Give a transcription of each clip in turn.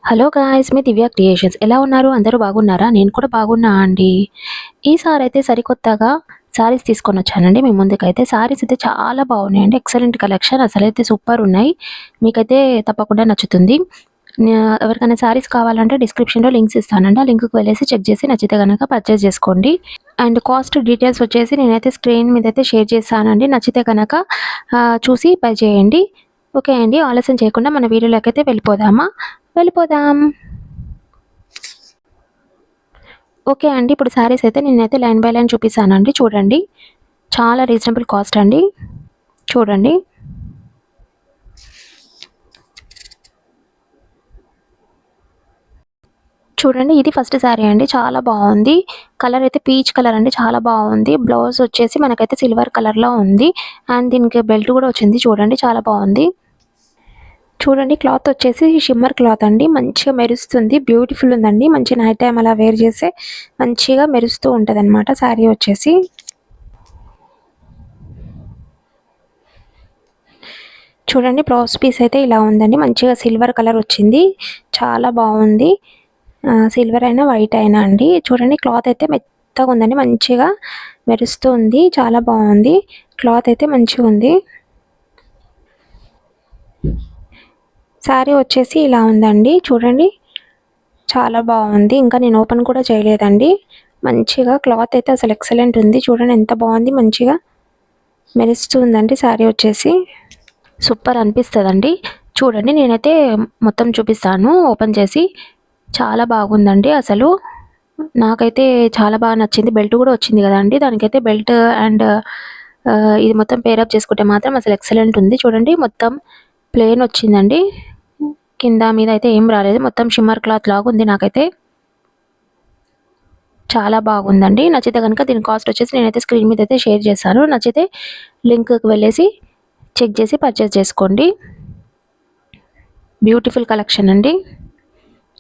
Hello guys, మీ దివ్య creations ఎలా ఉన్నారు? అందరూ బాగున్నారా? నేను కూడా బాగున్నా అండి. ఈసారి అయితే సరికొత్తగా సారీస్ తీసుకొని వచ్చానండి మీ ముందుకైతే. సారీస్ అయితే చాలా బాగున్నాయండి. ఎక్సలెంట్ కలెక్షన్, అసలైతే సూపర్ ఉన్నాయి. మీకైతే తప్పకుండా నచ్చుతుంది. ఎవరికైనా సారీస్ కావాలంటే డిస్క్రిప్షన్లో లింక్స్ ఇస్తానండి. ఆ లింక్కి వెళ్ళేసి చెక్ చేసి నచ్చితే కనుక పర్చేస్ చేసుకోండి. అండ్ కాస్ట్ డీటెయిల్స్ వచ్చేసి నేనైతే స్క్రీన్ మీద అయితే షేర్ చేస్తానండి. నచ్చితే కనుక చూసి పై చేయండి. ఓకే అండి, ఆలస్యం చేయకుండా మన వీడియోలోకి అయితే వెళ్ళిపోదాం. ఓకే అండి, ఇప్పుడు శారీస్ అయితే నేనైతే లైన్ బై లైన్ చూపిస్తానండి. చూడండి, చాలా రీజనబుల్ కాస్ట్ అండి. చూడండి, ఇది ఫస్ట్ శారీ అండి. చాలా బాగుంది. కలర్ అయితే పీచ్ కలర్ అండి, చాలా బాగుంది. బ్లౌజ్ వచ్చేసి మనకైతే సిల్వర్ కలర్లో ఉంది. అండ్ దీనికి బెల్ట్ కూడా వచ్చింది. చూడండి, చాలా బాగుంది. చూడండి, క్లాత్ వచ్చేసి షిమ్మర్ క్లాత్ అండి. మంచిగా మెరుస్తుంది, బ్యూటిఫుల్ ఉందండి. మంచి నైట్ టైం అలా వేర్ చేస్తే మంచిగా మెరుస్తూ ఉంటుంది అనమాట శారీ వచ్చేసి. చూడండి, బ్లౌజ్ పీస్ అయితే ఇలా ఉందండి. మంచిగా సిల్వర్ కలర్ వచ్చింది, చాలా బాగుంది. సిల్వర్ అయినా వైట్ అయినా అండి. చూడండి, క్లాత్ అయితే మెత్తగా ఉందండి, మంచిగా మెరుస్తూ ఉంది, చాలా బాగుంది. క్లాత్ అయితే మంచిగా ఉంది. శారీ వచ్చేసి ఇలా ఉందండి. చూడండి, చాలా బాగుంది. ఇంకా నేను ఓపెన్ కూడా చేయలేదండి. మంచిగా క్లాత్ అయితే అసలు ఎక్సలెంట్ ఉంది. చూడండి ఎంత బాగుంది, మంచిగా మెరుస్తూ ఉందండి శారీ వచ్చేసి. సూపర్ అనిపిస్తుందండి. చూడండి, నేనైతే మొత్తం చూపిస్తాను ఓపెన్ చేసి. చాలా బాగుందండి అసలు. నాకైతే చాలా బాగా నచ్చింది. బెల్ట్ కూడా వచ్చింది కదండి, దానికైతే బెల్ట్ అండ్ ఇది మొత్తం పేరప్ చేసుకుంటే మాత్రం అసలు ఎక్సలెంట్ ఉంది. చూడండి, మొత్తం ప్లెయిన్ వచ్చిందండి. కింద మీద అయితే ఏం రాలేదు. మొత్తం షిమ్మర్ క్లాత్ లాగా ఉంది. నాకైతే చాలా బాగుందండి. నచ్చితే కనుక దీని కాస్ట్ వచ్చేసి నేనైతే స్క్రీన్ మీద అయితే షేర్ చేశాను. నచ్చితే లింక్కి వెళ్ళేసి చెక్ చేసి పర్చేస్ చేసుకోండి. బ్యూటిఫుల్ కలెక్షన్ అండి.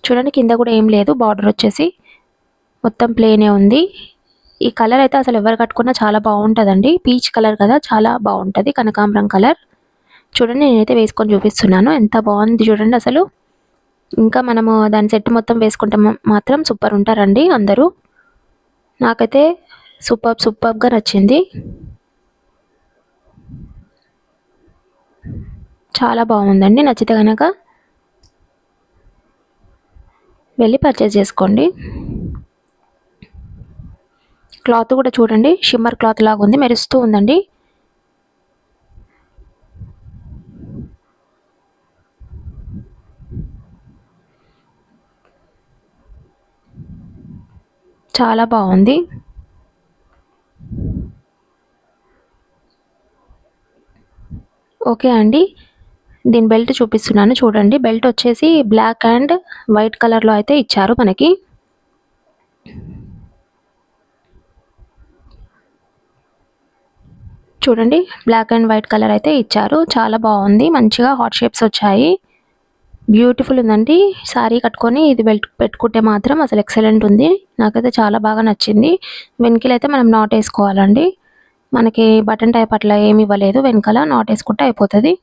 చూడండి, కింద కూడా ఏం లేదు. బార్డర్ వచ్చేసి మొత్తం ప్లెయినే ఉంది. ఈ కలర్ అయితే అసలు ఎవరు కట్టుకున్నా చాలా బాగుంటుందండి. పీచ్ కలర్ కదా, చాలా బాగుంటుంది. కనకాంబరం కలర్. చూడండి, నేనైతే వేసుకొని చూపిస్తున్నాను. ఎంత బాగుంది చూడండి అసలు. ఇంకా మనము దాని సెట్ మొత్తం వేసుకుంటే మాత్రం సూపర్ ఉంటారండి అందరూ. నాకైతే సూపర్గా నచ్చింది. చాలా బాగుందండి. నచ్చితే కనుక వెళ్ళి పర్చేస్ చేసుకోండి. క్లాత్ కూడా చూడండి, షిమ్మర్ క్లాత్ లాగా ఉంది, మెరుస్తూ ఉందండి. చాలా బాగుంది. ఓకే అండి, దీని బెల్ట్ చూపిస్తున్నాను. చూడండి, బెల్ట్ వచ్చేసి బ్లాక్ అండ్ వైట్ కలర్లో అయితే ఇచ్చారు మనకి. చూడండి, బ్లాక్ అండ్ వైట్ కలర్ అయితే ఇచ్చారు. చాలా బాగుంది. మంచిగా హార్ట్ షేప్స్ వచ్చాయి. బ్యూటిఫుల్ ఉందండి. శారీ కట్టుకొని ఇది బెల్ట్ పెట్టుకుంటే మాత్రం అసలు ఎక్సలెంట్ ఉంది. నాకైతే చాలా బాగా నచ్చింది. వెనకలు అయితే మనం నాట్ వేసుకోవాలండి. మనకి బటన్ టైప్ అట్లా ఏమి ఇవ్వలేదు. వెనకాల నాట్ వేసుకుంటే అయిపోతుంది.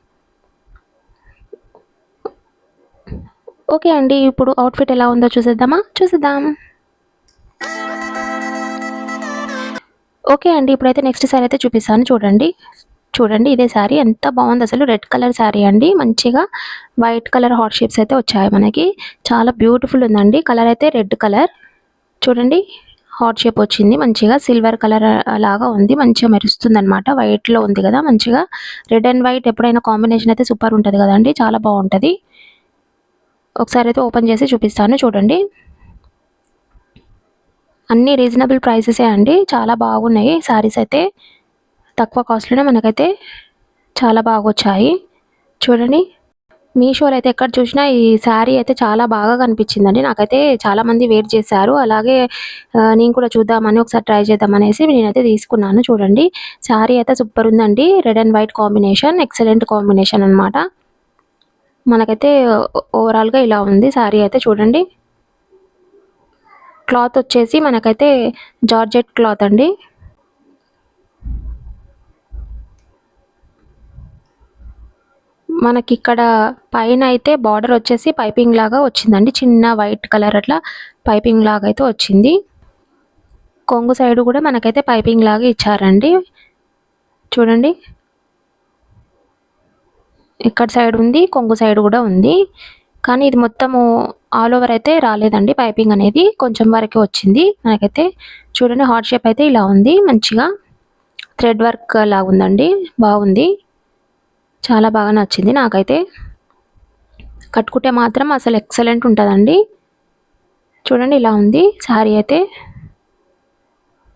ఓకే అండి, ఇప్పుడు అవుట్ఫిట్ ఎలా ఉందో చూసేద్దాం. ఓకే అండి, ఇప్పుడైతే నెక్స్ట్ శారీ అయితే చూపిస్తాను. చూడండి, ఇదే శారీ ఎంత బాగుంది అసలు. రెడ్ కలర్ శారీ అండి. మంచిగా వైట్ కలర్ హార్ట్ షేప్స్ అయితే వచ్చాయి మనకి. చాలా బ్యూటిఫుల్ ఉందండి. కలర్ అయితే రెడ్ కలర్. చూడండి, హార్ట్ షేప్ వచ్చింది. మంచిగా సిల్వర్ కలర్ లాగా ఉంది. మంచిగా మెరుస్తుంది అనమాట. వైట్లో ఉంది కదా, మంచిగా రెడ్ అండ్ వైట్ ఎప్పుడైనా కాంబినేషన్ అయితే సూపర్ ఉంటుంది కదండి, చాలా బాగుంటుంది. ఒకసారి అయితే ఓపెన్ చేసి చూపిస్తాను. చూడండి, అన్నీ రీజనబుల్ ప్రైసెసే అండి. చాలా బాగున్నాయి శారీస్ అయితే. తక్కువ కాస్ట్లోనే మనకైతే చాలా బాగా వచ్చాయి. చూడండి, మీషోలో అయితే ఎక్కడ చూసినా ఈ శారీ అయితే చాలా బాగా కనిపించిందండి. నాకైతే చాలామంది వేర్ చేశారు. అలాగే నేను కూడా చూద్దామని, ఒకసారి ట్రై చేద్దామనేసి నేనైతే తీసుకున్నాను. చూడండి, శారీ అయితే సూపర్ ఉందండి. Red and white combination, excellent combination అనమాట. మనకైతే ఓవరాల్గా ఇలా ఉంది శారీ అయితే. చూడండి, క్లాత్ వచ్చేసి మనకైతే జార్జెట్ క్లాత్ అండి. మనకి ఇక్కడ పైన అయితే బార్డర్ వచ్చేసి పైపింగ్ లాగా వచ్చిందండి, చిన్న వైట్ కలర్ అట్లా పైపింగ్ లాగా అయితే వచ్చింది. కొంగు సైడ్ కూడా మనకైతే పైపింగ్ లాగా ఇచ్చారండి. చూడండి ఇక్కడ సైడ్ ఉంది, కొంగు సైడ్ కూడా ఉంది. కానీ ఇది మొత్తము ఆల్ ఓవర్ అయితే రాలేదండి, పైపింగ్ అనేది కొంచెం వరకే వచ్చింది మనకైతే. చూడండి హార్ట్ షేప్ అయితే ఇలా ఉంది, మంచిగా థ్రెడ్ వర్క్ లాగా ఉందండి, బాగుంది, చాలా బాగా నచ్చింది నాకైతే. కట్టుకుంటే మాత్రం అసలు ఎక్సలెంట్ ఉంటుందండి. చూడండి ఇలా ఉంది శారీ అయితే.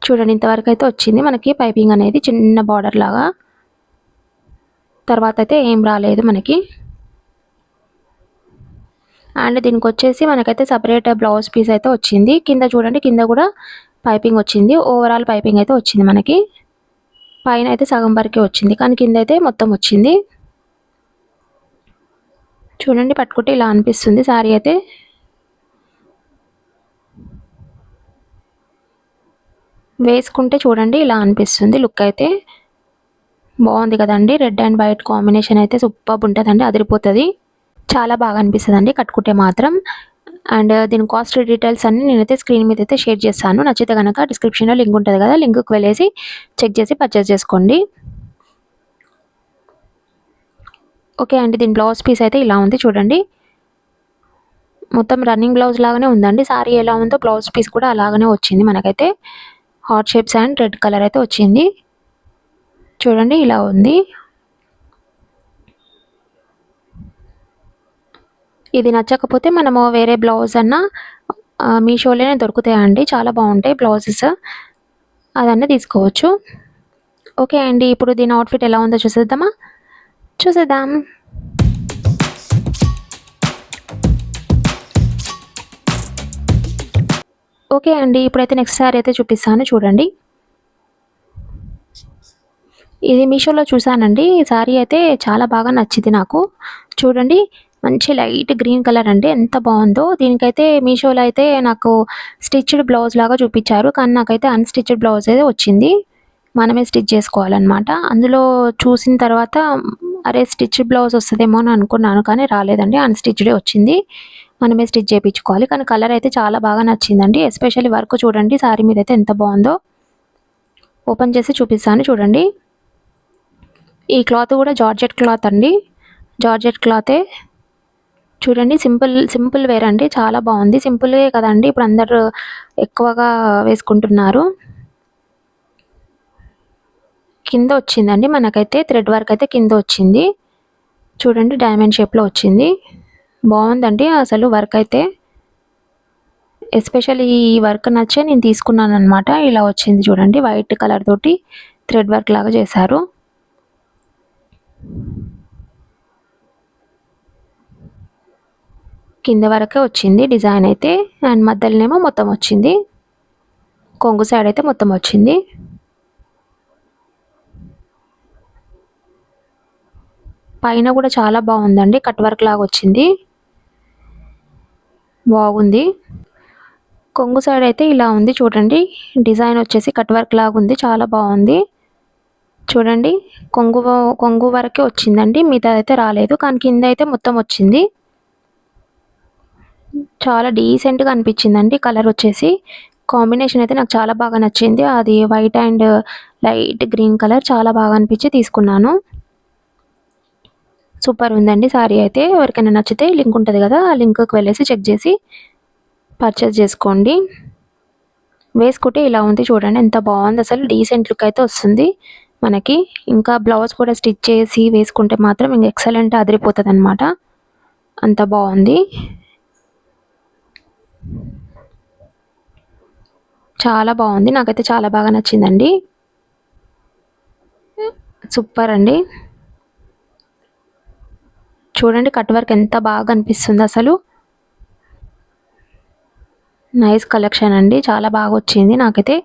చూడండి ఇంతవరకు అయితే వచ్చింది మనకి పైపింగ్ అనేది, చిన్న బార్డర్ లాగా. తర్వాత అయితే ఏం రాలేదు మనకి. అండ్ దీనికి వచ్చేసి మనకైతే సపరేట్ బ్లౌజ్ పీస్ అయితే వచ్చింది. కింద చూడండి, కింద కూడా పైపింగ్ వచ్చింది. ఓవరాల్ పైపింగ్ అయితే వచ్చింది మనకి. పైన అయితే సగం వరకే వచ్చింది, కానీ కింద అయితే మొత్తం వచ్చింది. చూడండి పట్టుకుంటే ఇలా అనిపిస్తుంది శారీ అయితే. వేసుకుంటే చూడండి ఇలా అనిపిస్తుంది లుక్ అయితే. బాగుంది కదండి, రెడ్ అండ్ వైట్ కాంబినేషన్ అయితే సూపర్ ఉంటుందండి, అదిరిపోతుంది. చాలా బాగా అనిపిస్తుంది అండి కట్టుకుంటే మాత్రం. అండ్ దీని కాస్ట్ డీటెయిల్స్ అన్ని నేనైతే స్క్రీన్ మీద అయితే షేర్ చేస్తాను. నచ్చితే కనుక డిస్క్రిప్షన్లో లింక్ ఉంటుంది కదా, లింక్కి వెళ్ళేసి చెక్ చేసి పర్చేస్ చేసుకోండి. ఓకే అండి, దీని బ్లౌజ్ పీస్ అయితే ఇలా ఉంది చూడండి. మొత్తం రన్నింగ్ బ్లౌజ్ లాగానే ఉందండి. సారీ ఎలా ఉందో బ్లౌజ్ పీస్ కూడా అలాగనే వచ్చింది మనకైతే. Heart shapes and red colour అయితే వచ్చింది. చూడండి ఇలా ఉంది. ఇది నచ్చకపోతే మనము వేరే బ్లౌజ్ అన్న మీషోలోనే దొరుకుతాయండి, చాలా బాగుంటాయి బ్లౌజెస్, అదన్నీ తీసుకోవచ్చు. ఓకే అండి, ఇప్పుడు దీని అవుట్ఫిట్ ఎలా ఉందో చూసేద్దాం. ఓకే అండి, ఇప్పుడైతే నెక్స్ట్ సారీ అయితే చూపిస్తాను చూడండి. ఇది మీషోలో చూసానండి, ఈ సారీ అయితే చాలా బాగా నచ్చింది నాకు. చూడండి మంచి లైట్ గ్రీన్ కలర్ అండి, ఎంత బాగుందో. దీనికైతే మీషోలో అయితే నాకు స్టిచ్డ్ బ్లౌజ్ లాగా చూపించారు, కానీ నాకైతే అన్స్టిచ్డ్ బ్లౌజ్ అయితే వచ్చింది. మనమే స్టిచ్ చేసుకోవాలన్నమాట. అందులో చూసిన తర్వాత అరే స్టిచ్ బ్లౌజ్ వస్తుందేమో అని అనుకున్నాను, కానీ రాలేదండి, అన్స్టిచ్డే వచ్చింది. మనమే స్టిచ్ చేయించుకోవాలి. కానీ కలర్ అయితే చాలా బాగా నచ్చిందండి, ఎస్పెషల్లీ వర్క్ చూడండి శారీ మీద అయితే ఎంత బాగుందో. ఓపెన్ చేసి చూపిస్తాను చూడండి. ఈ క్లాత్ కూడా జార్జెట్ క్లాత్ అండి, జార్జెట్ క్లాతే. చూడండి సింపుల్ వేర్ అండి, చాలా బాగుంది. సింపులే కదండి ఇప్పుడు అందరు ఎక్కువగా వేసుకుంటున్నారు. కింద వచ్చిందండి మనకైతే థ్రెడ్ వర్క్ అయితే కింద వచ్చింది. చూడండి డైమండ్ షేప్లో వచ్చింది, బాగుందండి అసలు వర్క్ అయితే. ఎస్పెషల్లీ ఈ వర్క్ నచ్చే నేను తీసుకున్నాను అనమాట. ఇలా వచ్చింది చూడండి, వైట్ కలర్ తోటి థ్రెడ్ వర్క్ లాగా చేశారు. కింద వరకే వచ్చింది డిజైన్ అయితే, అండ్ మధ్యలోనేమో మొత్తం వచ్చింది. కొంగు సైడ్ అయితే మొత్తం వచ్చింది. పైన కూడా చాలా బాగుందండి, కట్ వర్క్ లాగా వచ్చింది, బాగుంది. కొంగు సైడ్ అయితే ఇలా ఉంది చూడండి, డిజైన్ వచ్చేసి కట్ వర్క్ లాగా ఉంది, చాలా బాగుంది. చూడండి కొంగు వరకే వచ్చిందండి, మిగతా అయితే రాలేదు, కానీ కింద అయితే మొత్తం వచ్చింది. చాలా డీసెంట్గా అనిపించిందండి కలర్ వచ్చేసి. కాంబినేషన్ అయితే నాకు చాలా బాగా నచ్చింది, అది white and light green colour చాలా బాగా అనిపించి తీసుకున్నాను. సూపర్ ఉందండి సారీ అయితే. ఎవరికైనా నచ్చితే లింక్ ఉంటుంది కదా, ఆ లింక్కి వెళ్ళేసి చెక్ చేసి పర్చేస్ చేసుకోండి. వేసుకుంటే ఇలా ఉంది చూడండి, ఎంత బాగుంది అసలు, డీసెంట్ లుక్ అయితే వస్తుంది మనకి. ఇంకా బ్లౌజ్ కూడా స్టిచ్ చేసి వేసుకుంటే మాత్రం ఇంక ఎక్సలెంట్ అదిరిపోతుంది అనమాట, అంత బాగుంది. చాలా బాగుంది, నాకైతే చాలా బాగా నచ్చిందండి, సూపర్ అండి. చూడండి కట్ వర్క్ ఎంత బాగా అనిపిస్తుంది అసలు, నైస్ కలెక్షన్ అండి, చాలా బాగా వచ్చింది నాకైతే.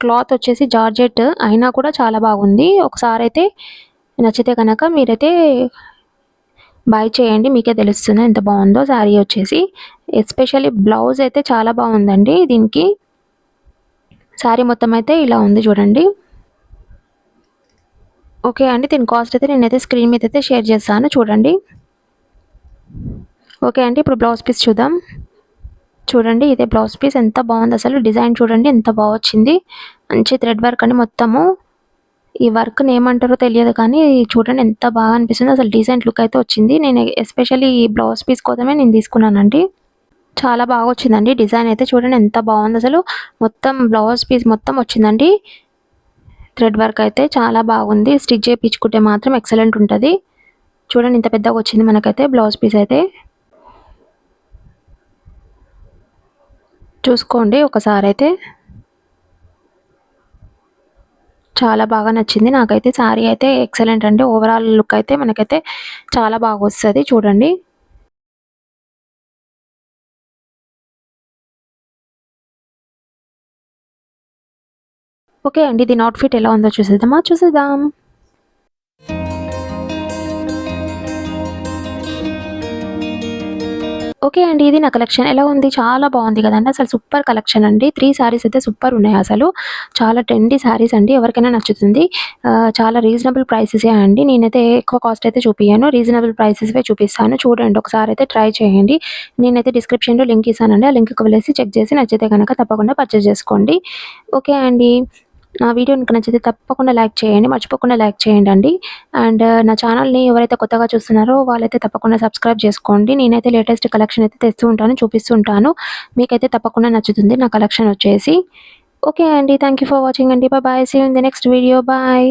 క్లాత్ వచ్చేసి జార్జెట్ అయినా కూడా చాలా బాగుంది. ఒకసారి అయితే నచ్చితే కనుక మీరైతే బై చేయండి, మీకే తెలుస్తుంది ఎంత బాగుందో శారీ వచ్చేసి. ఎస్పెషల్లీ బ్లౌజ్ అయితే చాలా బాగుందండి దీనికి. శారీ మొత్తం అయితే ఇలా ఉంది చూడండి. ఓకే అండి. దీని కాస్ట్ అయితే నేనైతే స్క్రీన్ మీద అయితే షేర్ చేస్తాను చూడండి. ఓకే అండి. ఇప్పుడు బ్లౌజ్ పీస్ చూద్దాం. చూడండి ఇదే బ్లౌజ్ పీస్ ఎంత బాగుంది అసలు. డిజైన్ చూడండి ఎంత బాగా వచ్చింది. మంచి థ్రెడ్ వర్క్ అని మొత్తము. ఈ వర్క్‌ని ఏమంటారో తెలియదు కానీ చూడండి ఎంత బాగా అనిపిస్తుందో. అసలు డీసెంట్ లుక్ అయితే వచ్చింది. నేను ఎస్పెషల్లీ ఈ బ్లౌజ్ పీస్ కోసమే నేను తీసుకున్నానండి. చాలా బాగా వచ్చిందండి. డిజైన్ అయితే చూడండి ఎంత బాగుంది అసలు. మొత్తం బ్లౌజ్ పీస్ మొత్తం వచ్చిందండి. థ్రెడ్ వర్క్ అయితే చాలా బాగుంది. స్టిచ్ చేయించుకుంటే మాత్రం ఎక్సలెంట్ ఉంటది. చూడండి ఇంత పెద్దగా వచ్చింది మనకైతే బ్లౌజ్ పీస్ అయితే. చూసుకోండి ఒకసారి అయితే. చాలా బాగా నచ్చింది నాకైతే. శారీ అయితే ఎక్సలెంట్ అండి. ఓవరాల్ లుక్ అయితే మనకైతే చాలా బాగా వస్తది చూడండి. ఓకే అండి. దీని అవుట్‌ఫిట్ ఎలా ఉందో చూసేద్దామా? చూసేద్దాం. ఓకే అండి. ఇది నా కలెక్షన్ ఎలా ఉంది? చాలా బాగుంది కదండీ! అసలు సూపర్ కలెక్షన్ అండి. 3 శారీస్ అయితే సూపర్ ఉన్నాయి అసలు. చాలా ట్రెండీ శారీస్ అండి. ఎవరికైనా నచ్చుతుంది. చాలా రీజనబుల్ ప్రైసెసే అండి. నేనైతే ఎక్కువ కాస్ట్ అయితే చూపియను. రీజనబుల్ ప్రైసెస్‌వే చూపిస్తాను. చూడండి ఒకసారి అయితే ట్రై చేయండి. నేనైతే డిస్క్రిప్షన్‌లో లింక్ ఇస్తానండి. ఆ లింక్‌కి వెళ్ళేసి చెక్ చేసి నచ్చితే గనక తప్పకుండా పర్చేస్ చేసుకోండి. ఓకే అండి. నా వీడియో మీకు నచ్చితే తప్పకుండా లైక్ చేయండి. మర్చిపోకుండా లైక్ చేయండండి. అండ్ నా ఛానల్‌ని ఎవరైతే కొత్తగా చూస్తున్నారో వాళ్ళైతే తప్పకుండా సబ్స్క్రైబ్ చేసుకోండి. నేనైతే లేటెస్ట్ కలెక్షన్ అయితే తెస్తూ ఉంటాను, చూపిస్తూ ఉంటాను. మీకైతే తప్పకుండా నచ్చుతుంది నా కలెక్షన్ వచ్చేసి. ఓకే అండి. థాంక్ యూ ఫర్ వాచింగ్ అండి. Bye. See you in the next video. Bye.